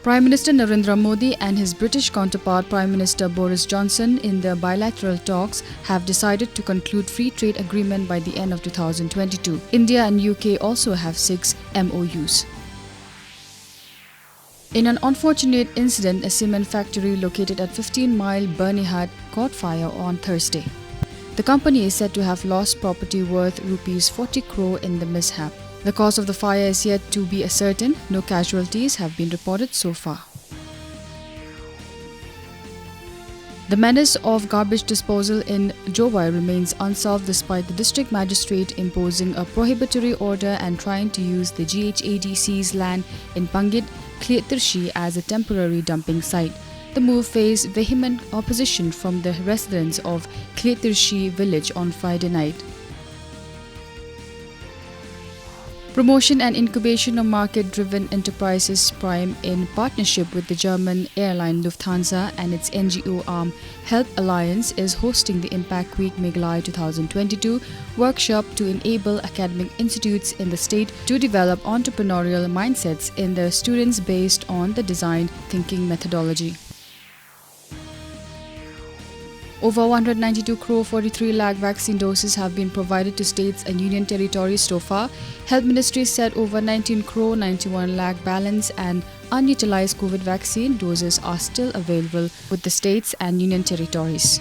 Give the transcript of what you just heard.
Prime Minister Narendra Modi and his British counterpart Prime Minister Boris Johnson in their bilateral talks have decided to conclude free trade agreement by the end of 2022. India and UK also have 6 MOUs. In an unfortunate incident, a cement factory located at 15-mile Birnihad caught fire on Thursday. The company is said to have lost property worth Rs 40 crore in the mishap. The cause of the fire is yet to be ascertained. No casualties have been reported so far. The menace of garbage disposal in Jobi remains unsolved despite the district magistrate imposing a prohibitory order and trying to use the GHADC's land in Pangit, Kletirshi as a temporary dumping site. The move faced vehement opposition from the residents of Kletirshi village on Friday night. Promotion and incubation of market-driven enterprises Prime, in partnership with the German airline Lufthansa and its NGO arm Help Alliance, is hosting the Impact Week Meghalaya 2022 workshop to enable academic institutes in the state to develop entrepreneurial mindsets in their students based on the design thinking methodology. Over 192 crore 43 lakh vaccine doses have been provided to states and union territories so far. Health Ministry said over 19 crore 91 lakh balance and unutilized COVID vaccine doses are still available with the states and union territories.